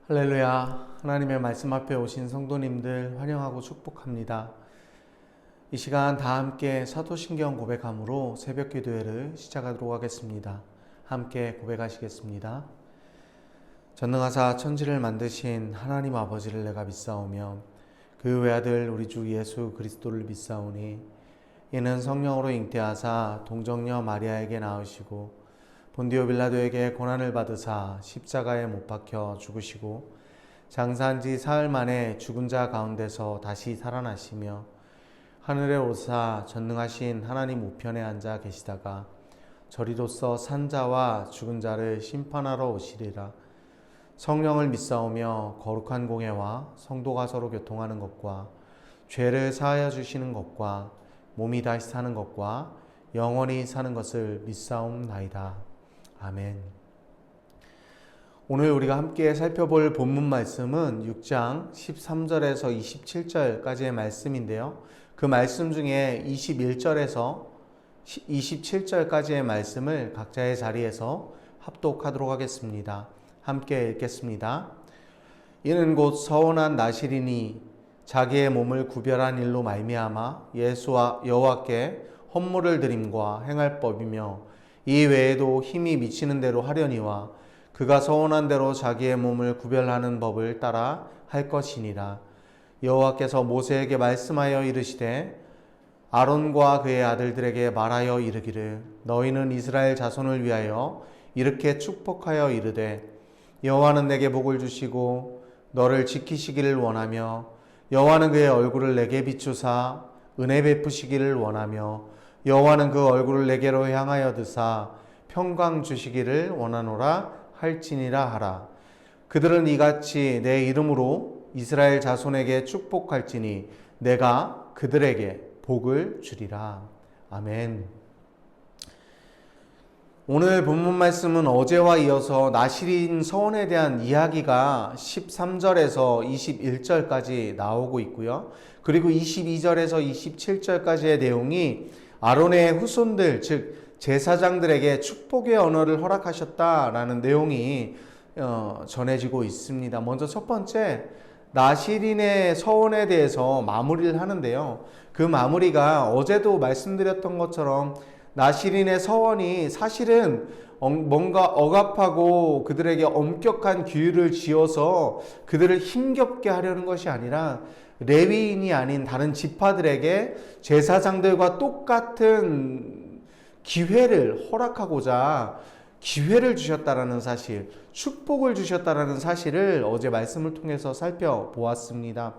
할렐루야. 하나님의 말씀 앞에 오신 성도님들 환영하고 축복합니다. 이 시간 다 함께 사도신경 고백함으로 새벽 기도회를 시작하도록 하겠습니다. 함께 고백하시겠습니다. 전능하사 천지를 만드신 하나님 아버지를 내가 믿사오며 그 외아들 우리 주 예수 그리스도를 믿사오니 이는 성령으로 잉태하사 동정녀 마리아에게 낳으시고 본디오 빌라도에게 고난을 받으사 십자가에 못 박혀 죽으시고 장사한 지 사흘 만에 죽은 자 가운데서 다시 살아나시며 하늘에 오르사 전능하신 하나님 우편에 앉아 계시다가 저리로서 산 자와 죽은 자를 심판하러 오시리라. 성령을 믿사오며 거룩한 공예와 성도가 서로 교통하는 것과 죄를 사하여 주시는 것과 몸이 다시 사는 것과 영원히 사는 것을 믿사옵나이다. 아멘. 오늘 우리가 함께 살펴볼 본문 말씀은 6장 13절에서 27절까지의 말씀인데요. 그 말씀 중에 21절에서 27절까지의 말씀을 각자의 자리에서 합독하도록 하겠습니다. 함께 읽겠습니다. 이는 곧 서원한 나실이니 자기의 몸을 구별한 일로 말미암아 예수와 여호와께 헌물을 드림과 행할 법이며 이 외에도 힘이 미치는 대로 하려니와 그가 서원한 대로 자기의 몸을 구별하는 법을 따라 할 것이니라. 여호와께서 모세에게 말씀하여 이르시되 아론과 그의 아들들에게 말하여 이르기를 너희는 이스라엘 자손을 위하여 이렇게 축복하여 이르되 여호와는 내게 복을 주시고 너를 지키시기를 원하며 여호와는 그의 얼굴을 내게 비추사 은혜 베푸시기를 원하며 여호와는 그 얼굴을 내게로 향하여 드사 평강 주시기를 원하노라 할지니라 하라. 그들은 이같이 내 이름으로 이스라엘 자손에게 축복할지니 내가 그들에게 복을 주리라. 아멘. 오늘 본문 말씀은 어제와 이어서 나실인 서원에 대한 이야기가 13절에서 21절까지 나오고 있고요. 그리고 22절에서 27절까지의 내용이 아론의 후손들, 즉 제사장들에게 축복의 언어를 허락하셨다라는 내용이 전해지고 있습니다. 먼저 첫 번째, 나실인의 서원에 대해서 마무리를 하는데요. 그 마무리가 어제도 말씀드렸던 것처럼 나실인의 서원이 사실은 뭔가 억압하고 그들에게 엄격한 규율을 지어서 그들을 힘겹게 하려는 것이 아니라 레위인이 아닌 다른 지파들에게 제사장들과 똑같은 기회를 허락하고자 기회를 주셨다라는 사실, 축복을 주셨다라는 사실을 어제 말씀을 통해서 살펴보았습니다.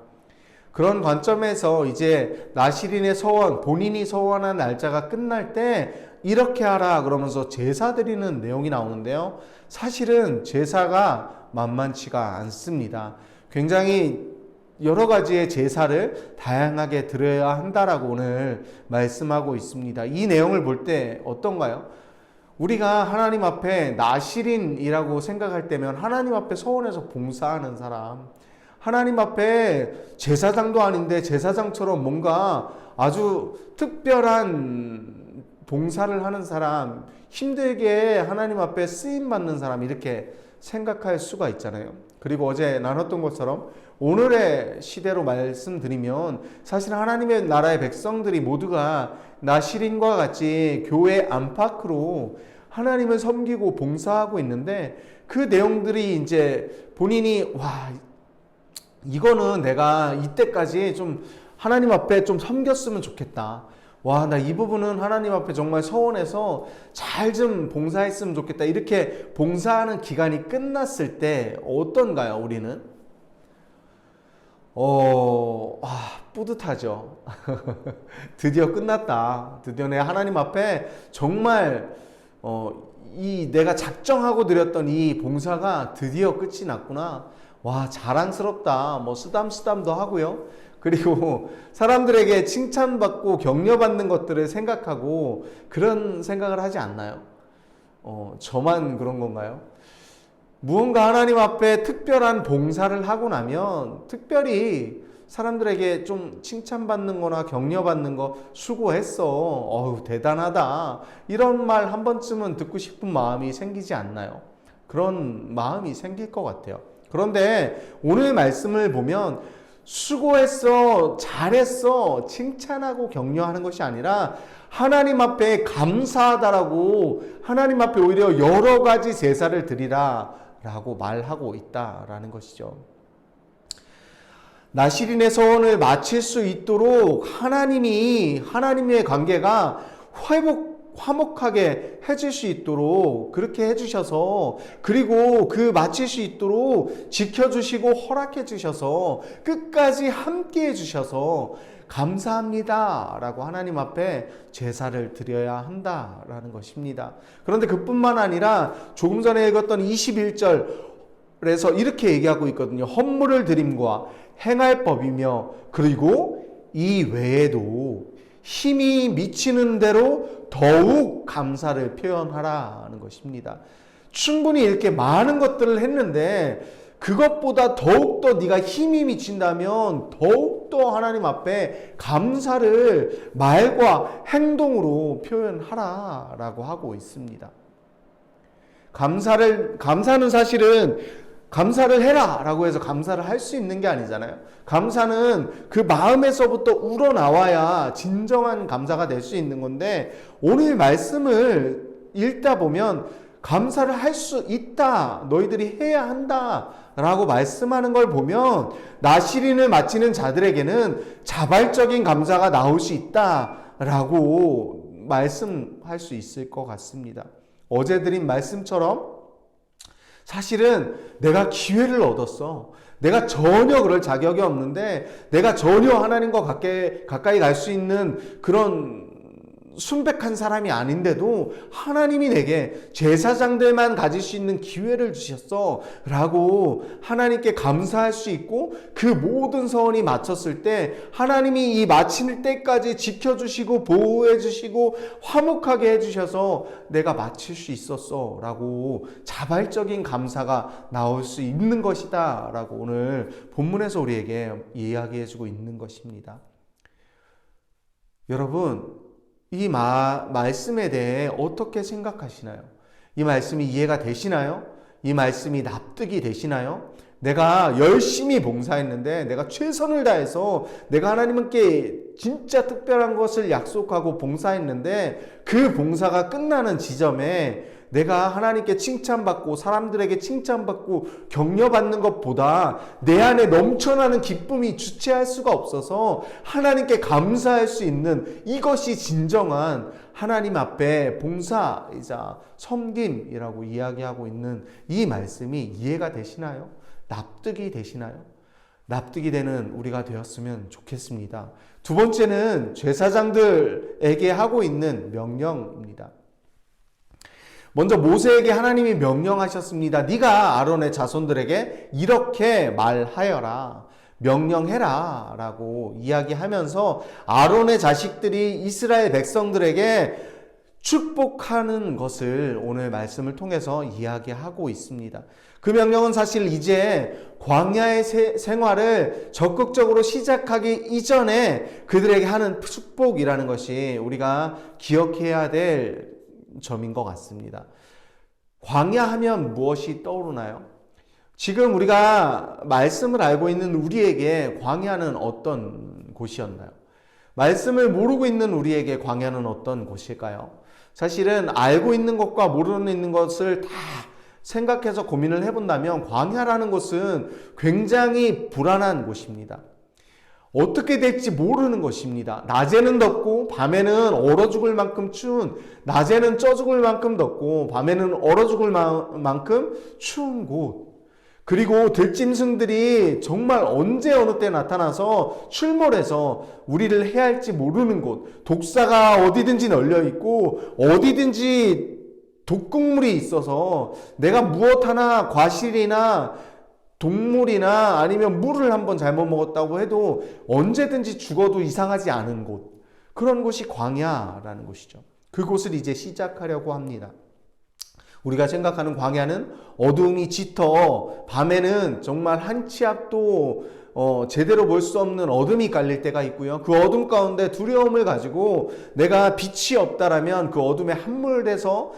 그런 관점에서 이제 나실인의 서원, 본인이 서원한 날짜가 끝날 때 이렇게 하라 그러면서 제사 드리는 내용이 나오는데요. 사실은 제사가 만만치가 않습니다. 굉장히 여러 가지의 제사를 다양하게 드려야 한다라고 오늘 말씀하고 있습니다. 이 내용을 볼 때 어떤가요? 우리가 하나님 앞에 나실인이라고 생각할 때면 하나님 앞에 서원해서 봉사하는 사람, 하나님 앞에 제사장도 아닌데 제사장처럼 뭔가 아주 특별한 봉사를 하는 사람, 힘들게 하나님 앞에 쓰임받는 사람 이렇게 생각할 수가 있잖아요. 그리고 어제 나눴던 것처럼 오늘의 시대로 말씀드리면 사실 하나님의 나라의 백성들이 모두가 나시린과 같이 교회 안팎으로 하나님을 섬기고 봉사하고 있는데 그 내용들이 이제 본인이 이거는 내가 이때까지 좀 하나님 앞에 좀 섬겼으면 좋겠다. 나 이 부분은 하나님 앞에 정말 서원해서 잘 좀 봉사했으면 좋겠다. 이렇게 봉사하는 기간이 끝났을 때 어떤가요, 우리는? 뿌듯하죠. 드디어 끝났다. 드디어 내가 하나님 앞에 정말 이 내가 작정하고 드렸던 이 봉사가 드디어 끝이 났구나. 자랑스럽다. 쓰담쓰담도 하고요. 그리고 사람들에게 칭찬받고 격려받는 것들을 생각하고 그런 생각을 하지 않나요? 저만 그런 건가요? 무언가 하나님 앞에 특별한 봉사를 하고 나면 특별히 사람들에게 좀 칭찬받는 거나 격려받는 거 수고했어. 대단하다. 이런 말 한 번쯤은 듣고 싶은 마음이 생기지 않나요? 그런 마음이 생길 것 같아요. 그런데 오늘 말씀을 보면 수고했어, 잘했어, 칭찬하고 격려하는 것이 아니라 하나님 앞에 감사하다라고 하나님 앞에 오히려 여러 가지 제사를 드리라 라고 말하고 있다라는 것이죠. 나시린의 서원을 마칠 수 있도록 하나님의 관계가 화목하게 해줄 수 있도록 그렇게 해주셔서 그리고 그 마칠 수 있도록 지켜주시고 허락해 주셔서 끝까지 함께 해주셔서 감사합니다 라고 하나님 앞에 제사를 드려야 한다라는 것입니다. 그런데 그뿐만 아니라 조금 전에 읽었던 21절에서 이렇게 얘기하고 있거든요. 헌물을 드림과 행할 법이며 그리고 이 외에도 힘이 미치는 대로 더욱 감사를 표현하라는 것입니다. 충분히 이렇게 많은 것들을 했는데 그것보다 더욱더 네가 힘이 미친다면 더욱더 하나님 앞에 감사를 말과 행동으로 표현하라라고 하고 있습니다. 감사는 사실은 감사를 해라 라고 해서 감사를 할 수 있는 게 아니잖아요. 감사는 그 마음에서부터 우러나와야 진정한 감사가 될 수 있는 건데 오늘 말씀을 읽다 보면 감사를 할 수 있다, 너희들이 해야 한다 라고 말씀하는 걸 보면 나시린을 마치는 자들에게는 자발적인 감사가 나올 수 있다 라고 말씀할 수 있을 것 같습니다. 어제 드린 말씀처럼 사실은 내가 기회를 얻었어. 내가 전혀 그럴 자격이 없는데 내가 전혀 하나님과 가까이 갈 수 있는 그런 순백한 사람이 아닌데도 하나님이 내게 제사장들만 가질 수 있는 기회를 주셨어 라고 하나님께 감사할 수 있고 그 모든 서원이 마쳤을 때 하나님이 이 마칠 때까지 지켜주시고 보호해주시고 화목하게 해주셔서 내가 마칠 수 있었어 라고 자발적인 감사가 나올 수 있는 것이다 라고 오늘 본문에서 우리에게 이야기해주고 있는 것입니다. 여러분, 이 말씀에 대해 어떻게 생각하시나요? 이 말씀이 이해가 되시나요? 이 말씀이 납득이 되시나요? 내가 열심히 봉사했는데 내가 최선을 다해서 내가 하나님께 진짜 특별한 것을 약속하고 봉사했는데 그 봉사가 끝나는 지점에 내가 하나님께 칭찬받고 사람들에게 칭찬받고 격려받는 것보다 내 안에 넘쳐나는 기쁨이 주체할 수가 없어서 하나님께 감사할 수 있는 이것이 진정한 하나님 앞에 봉사이자 섬김이라고 이야기하고 있는 이 말씀이 이해가 되시나요? 납득이 되시나요? 납득이 되는 우리가 되었으면 좋겠습니다. 두 번째는 제사장들에게 하고 있는 명령입니다. 먼저 모세에게 하나님이 명령하셨습니다. 네가 아론의 자손들에게 이렇게 말하여라. 명령해라 라고 이야기하면서 아론의 자식들이 이스라엘 백성들에게 축복하는 것을 오늘 말씀을 통해서 이야기하고 있습니다. 그 명령은 사실 이제 광야의 생활을 적극적으로 시작하기 이전에 그들에게 하는 축복이라는 것이 우리가 기억해야 될 점인 것 같습니다. 광야 하면 무엇이 떠오르나요? 지금 우리가 말씀을 알고 있는 우리에게 광야는 어떤 곳이었나요? 말씀을 모르고 있는 우리에게 광야는 어떤 곳일까요? 사실은 알고 있는 것과 모르는 있는 것을 다 생각해서 고민을 해본다면 광야라는 곳은 굉장히 불안한 곳입니다. 어떻게 될지 모르는 것입니다. 낮에는 덥고 밤에는 얼어 죽을 만큼 추운, 낮에는 쪄 죽을 만큼 덥고 밤에는 얼어 죽을 만큼 추운 곳. 그리고 들짐승들이 정말 언제 어느 때 나타나서 출몰해서 우리를 해할지 모르는 곳. 독사가 어디든지 널려 있고 어디든지 독극물이 있어서 내가 무엇 하나 과실이나 동물이나 아니면 물을 한번 잘못 먹었다고 해도 언제든지 죽어도 이상하지 않은 곳. 그런 곳이 광야라는 곳이죠. 그곳을 이제 시작하려고 합니다. 우리가 생각하는 광야는 어둠이 짙어 밤에는 정말 한 치 앞도 제대로 볼 수 없는 어둠이 깔릴 때가 있고요. 그 어둠 가운데 두려움을 가지고 내가 빛이 없다라면 그 어둠에 함몰돼서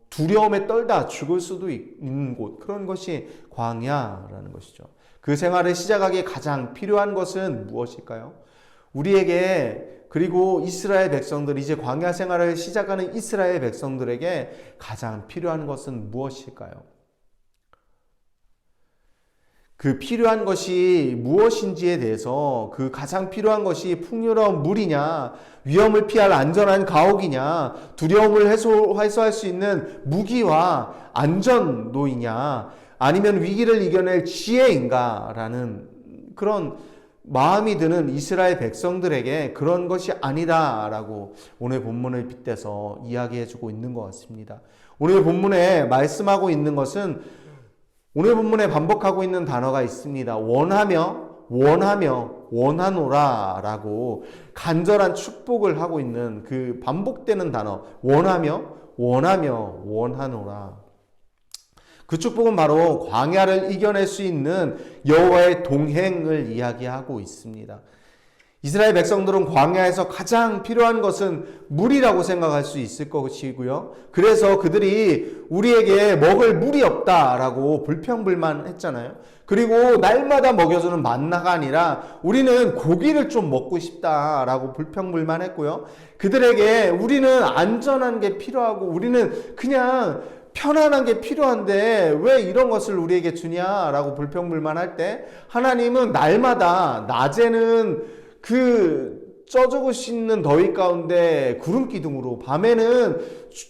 두려움에 떨다 죽을 수도 있는 곳, 그런 것이 광야라는 것이죠. 그 생활을 시작하기에 가장 필요한 것은 무엇일까요? 우리에게, 그리고 이스라엘 백성들, 이제 광야 생활을 시작하는 이스라엘 백성들에게 가장 필요한 것은 무엇일까요? 그 필요한 것이 무엇인지에 대해서, 그 가장 필요한 것이 풍요로운 물이냐, 위험을 피할 안전한 가옥이냐, 두려움을 해소할 수 있는 무기와 안전노이냐, 아니면 위기를 이겨낼 지혜인가 라는 그런 마음이 드는 이스라엘 백성들에게 그런 것이 아니다라고 오늘 본문을 빗대서 이야기해주고 있는 것 같습니다. 오늘 본문에 말씀하고 있는 것은, 오늘 본문에 반복하고 있는 단어가 있습니다. 원하노라 라고 간절한 축복을 하고 있는 그 반복되는 단어, 원하노라. 그 축복은 바로 광야를 이겨낼 수 있는 여호와의 동행을 이야기하고 있습니다. 이스라엘 백성들은 광야에서 가장 필요한 것은 물이라고 생각할 수 있을 것이고요. 그래서 그들이 우리에게 먹을 물이 없다라고 불평불만했잖아요. 그리고 날마다 먹여주는 만나가 아니라 우리는 고기를 좀 먹고 싶다라고 불평불만했고요. 그들에게 우리는 안전한 게 필요하고 우리는 그냥 편안한 게 필요한데 왜 이런 것을 우리에게 주냐라고 불평불만할 때, 하나님은 날마다 낮에는 그 쪄 죽을 수 있는 더위 가운데 구름 기둥으로, 밤에는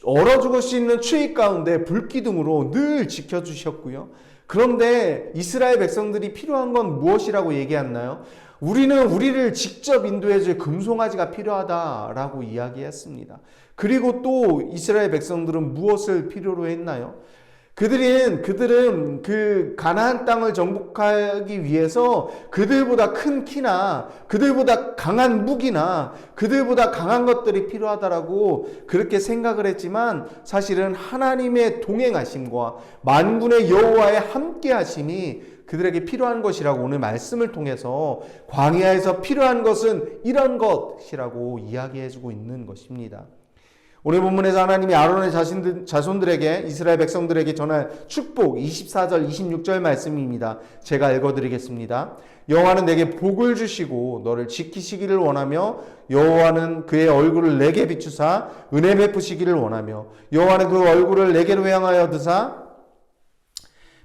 얼어 죽을 수 있는 추위 가운데 불 기둥으로 늘 지켜주셨고요. 그런데 이스라엘 백성들이 필요한 건 무엇이라고 얘기했나요? 우리는 우리를 직접 인도해줄 금송아지가 필요하다라고 이야기했습니다. 그리고 또 이스라엘 백성들은 무엇을 필요로 했나요? 그들은 그 가나안 땅을 정복하기 위해서 그들보다 큰 키나 그들보다 강한 무기나 그들보다 강한 것들이 필요하다라고 그렇게 생각을 했지만, 사실은 하나님의 동행하심과 만군의 여호와의 함께하심이 그들에게 필요한 것이라고 오늘 말씀을 통해서 광야에서 필요한 것은 이런 것이라고 이야기해주고 있는 것입니다. 오늘 본문에서 하나님이 아론의 자손들에게, 이스라엘 백성들에게 전할 축복 24절 26절 말씀입니다. 제가 읽어드리겠습니다. 여호와는 내게 복을 주시고 너를 지키시기를 원하며, 여호와는 그의 얼굴을 내게 비추사 은혜 베푸시기를 원하며, 여호와는 그 얼굴을 내게로 향하여 드사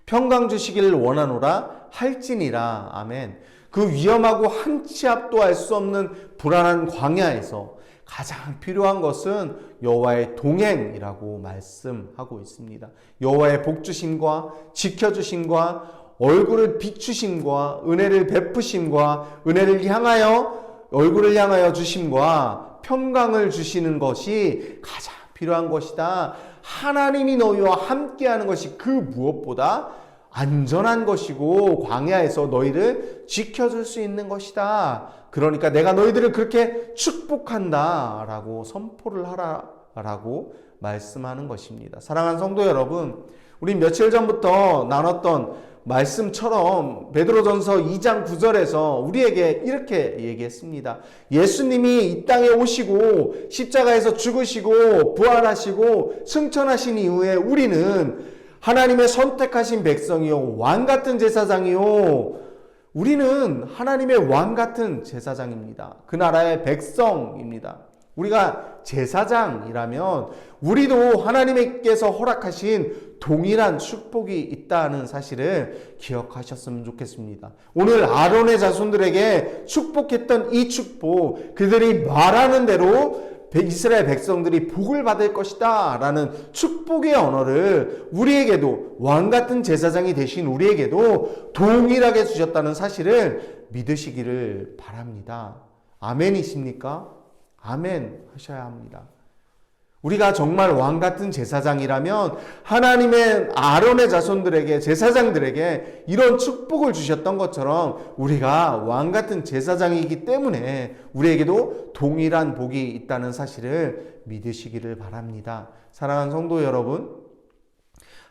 평강 주시기를 원하노라 할지니라. 아멘. 그 위험하고 한 치 앞도 알 수 없는 불안한 광야에서 가장 필요한 것은 여호와의 동행이라고 말씀하고 있습니다. 여호와의 복주심과 지켜주심과 얼굴을 비추심과 은혜를 베푸심과 은혜를 향하여 얼굴을 향하여 주심과 평강을 주시는 것이 가장 필요한 것이다. 하나님이 너희와 함께하는 것이 그 무엇보다 안전한 것이고 광야에서 너희를 지켜줄 수 있는 것이다. 그러니까 내가 너희들을 그렇게 축복한다 라고 선포를 하라 라고 말씀하는 것입니다. 사랑하는 성도 여러분, 우리 며칠 전부터 나눴던 말씀처럼 베드로전서 2장 9절에서 우리에게 이렇게 얘기했습니다. 예수님이 이 땅에 오시고 십자가에서 죽으시고 부활하시고 승천하신 이후에 우리는 하나님의 선택하신 백성이요, 왕 같은 제사장이요. 우리는 하나님의 왕 같은 제사장입니다. 그 나라의 백성입니다. 우리가 제사장이라면 우리도 하나님께서 허락하신 동일한 축복이 있다는 사실을 기억하셨으면 좋겠습니다. 오늘 아론의 자손들에게 축복했던 이 축복, 그들이 말하는 대로 이스라엘 백성들이 복을 받을 것이다 라는 축복의 언어를 우리에게도, 왕같은 제사장이 되신 우리에게도 동일하게 주셨다는 사실을 믿으시기를 바랍니다. 아멘이십니까? 아멘 하셔야 합니다. 우리가 정말 왕같은 제사장이라면 하나님의 아론의 자손들에게, 제사장들에게 이런 축복을 주셨던 것처럼 우리가 왕같은 제사장이기 때문에 우리에게도 동일한 복이 있다는 사실을 믿으시기를 바랍니다. 사랑하는 성도 여러분,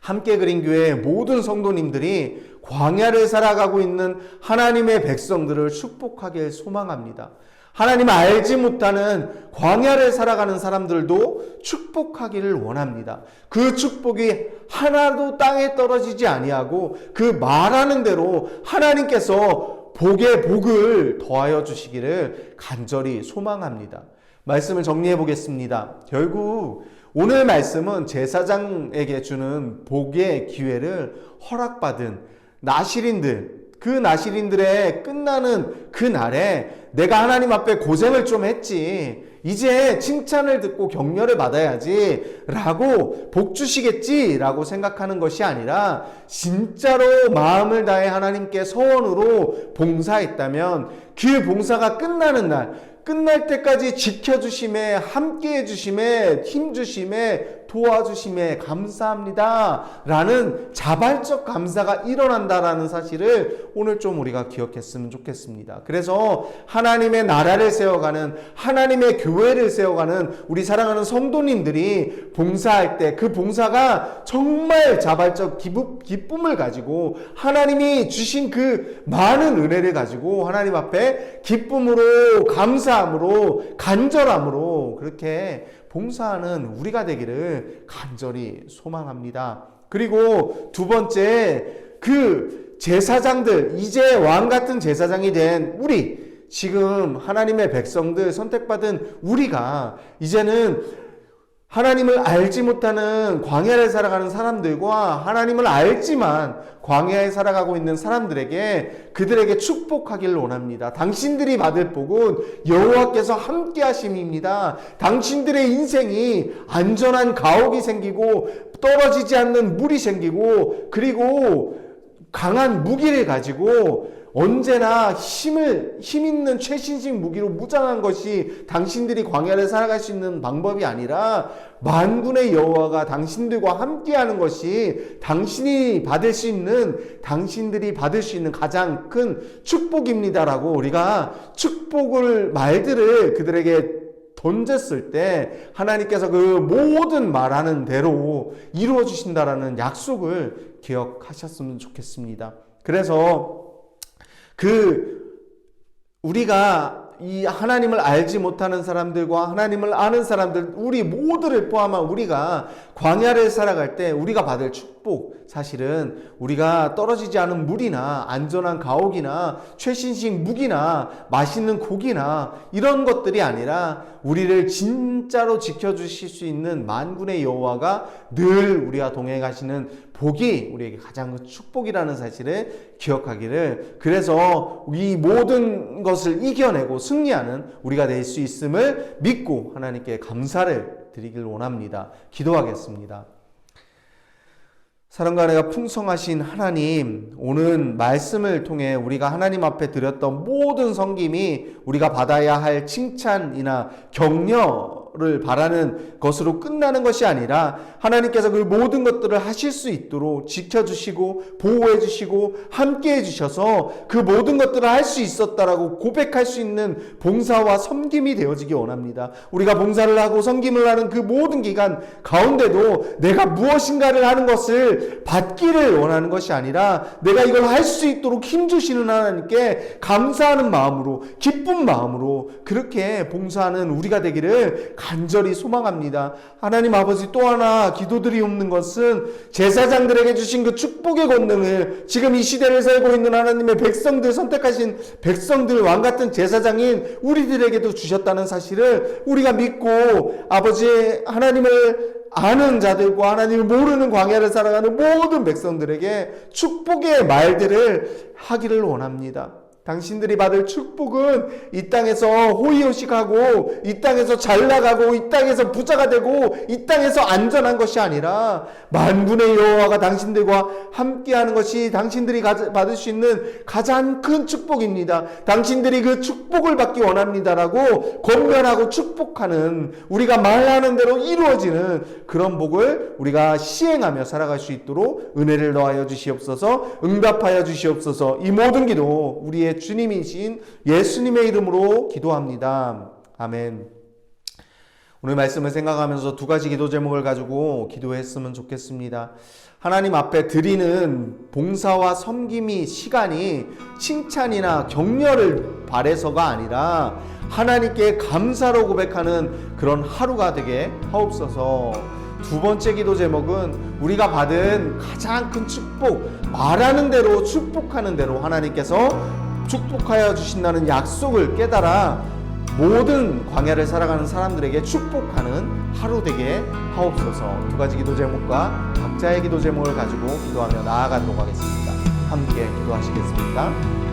함께 그린 교회의 모든 성도님들이 광야를 살아가고 있는 하나님의 백성들을 축복하길 소망합니다. 하나님 알지 못하는 광야를 살아가는 사람들도 축복하기를 원합니다. 그 축복이 하나도 땅에 떨어지지 아니하고 그 말하는 대로 하나님께서 복에 복을 더하여 주시기를 간절히 소망합니다. 말씀을 정리해 보겠습니다. 결국 오늘 말씀은 제사장에게 주는 복의 기회를 허락받은 나실인들, 그 나실인들의 끝나는 그 날에 내가 하나님 앞에 고생을 좀 했지, 이제 칭찬을 듣고 격려를 받아야지 라고 복 주시겠지 라고 생각하는 것이 아니라 진짜로 마음을 다해 하나님께 서원으로 봉사했다면 그 봉사가 끝나는 날, 끝날 때까지 지켜주심에, 함께해 주심에, 힘주심에, 도와주심에 감사합니다 라는 자발적 감사가 일어난다라는 사실을 오늘 좀 우리가 기억했으면 좋겠습니다. 그래서 하나님의 나라를 세워가는, 하나님의 교회를 세워가는 우리 사랑하는 성도님들이 봉사할 때 그 봉사가 정말 자발적 기쁨을 가지고 하나님이 주신 그 많은 은혜를 가지고 하나님 앞에 기쁨으로, 감사함으로, 간절함으로 그렇게 봉사하는 우리가 되기를 간절히 소망합니다. 그리고 두 번째, 그 제사장들, 이제 왕 같은 제사장이 된 우리, 지금 하나님의 백성들, 선택받은 우리가 이제는 하나님을 알지 못하는 광야를 살아가는 사람들과 하나님을 알지만 광야에 살아가고 있는 사람들에게, 그들에게 축복하기를 원합니다. 당신들이 받을 복은 여호와께서 함께 하심입니다. 당신들의 인생이 안전한 가옥이 생기고 떨어지지 않는 물이 생기고 그리고 강한 무기를 가지고 언제나 힘 있는 최신식 무기로 무장한 것이 당신들이 광야를 살아갈 수 있는 방법이 아니라 만군의 여호와가 당신들과 함께하는 것이 당신들이 받을 수 있는 가장 큰 축복입니다라고 우리가 축복을 말들을 그들에게 던졌을 때 하나님께서 그 모든 말하는 대로 이루어 주신다라는 약속을 기억하셨으면 좋겠습니다. 그래서 우리가 이 하나님을 알지 못하는 사람들과 하나님을 아는 사람들, 우리 모두를 포함한 우리가 광야를 살아갈 때 우리가 받을 축복, 사실은 우리가 떨어지지 않은 물이나 안전한 가옥이나 최신식 무기나 맛있는 고기나 이런 것들이 아니라 우리를 진짜로 지켜주실 수 있는 만군의 여호와가 늘 우리와 동행하시는 복이 우리에게 가장 큰 축복이라는 사실을 기억하기를, 그래서 이 모든 것을 이겨내고 승리하는 우리가 될 수 있음을 믿고 하나님께 감사를 드리길 원합니다. 기도하겠습니다. 사랑과 은혜가 풍성하신 하나님, 오늘 말씀을 통해 우리가 하나님 앞에 드렸던 모든 섬김이 우리가 받아야 할 칭찬이나 격려를 바라는 것으로 끝나는 것이 아니라 하나님께서 그 모든 것들을 하실 수 있도록 지켜주시고 보호해주시고 함께해 주셔서 그 모든 것들을 할 수 있었다라고 고백할 수 있는 봉사와 섬김이 되어지기 원합니다. 우리가 봉사를 하고 섬김을 하는 그 모든 기간 가운데도 내가 무엇인가를 하는 것을 받기를 원하는 것이 아니라 내가 이걸 할 수 있도록 힘주시는 하나님께 감사하는 마음으로, 기쁜 마음으로 그렇게 봉사하는 우리가 되기를 간절히 소망합니다. 하나님 아버지, 또 하나 기도드리옵는 것은 제사장들에게 주신 그 축복의 권능을 지금 이 시대를 살고 있는 하나님의 백성들, 선택하신 백성들, 왕같은 제사장인 우리들에게도 주셨다는 사실을 우리가 믿고 아버지 하나님을 아는 자들과 하나님을 모르는 광야를 살아가는 모든 백성들에게 축복의 말들을 하기를 원합니다. 당신들이 받을 축복은 이 땅에서 호의호식하고 이 땅에서 잘 나가고 이 땅에서 부자가 되고 이 땅에서 안전한 것이 아니라 만군의 여호와가 당신들과 함께하는 것이 당신들이 받을 수 있는 가장 큰 축복입니다. 당신들이 그 축복을 받기 원합니다라고 권면하고 축복하는, 우리가 말하는 대로 이루어지는 그런 복을 우리가 시행하며 살아갈 수 있도록 은혜를 더하여 주시옵소서. 응답하여 주시옵소서. 이 모든 기도 우리의 주님이신 예수님의 이름으로 기도합니다. 아멘. 오늘 말씀을 생각하면서 두 가지 기도 제목을 가지고 기도했으면 좋겠습니다. 하나님 앞에 드리는 봉사와 섬김이 시간이 칭찬이나 격려를 바래서가 아니라 하나님께 감사로 고백하는 그런 하루가 되게 하옵소서. 두 번째 기도 제목은 우리가 받은 가장 큰 축복, 말하는 대로 축복하는 대로 하나님께서 축복하여 주신다는 약속을 깨달아 모든 광야를 살아가는 사람들에게 축복하는 하루 되게 하옵소서. 두 가지 기도 제목과 각자의 기도 제목을 가지고 기도하며 나아가도록 하겠습니다. 함께 기도하시겠습니까?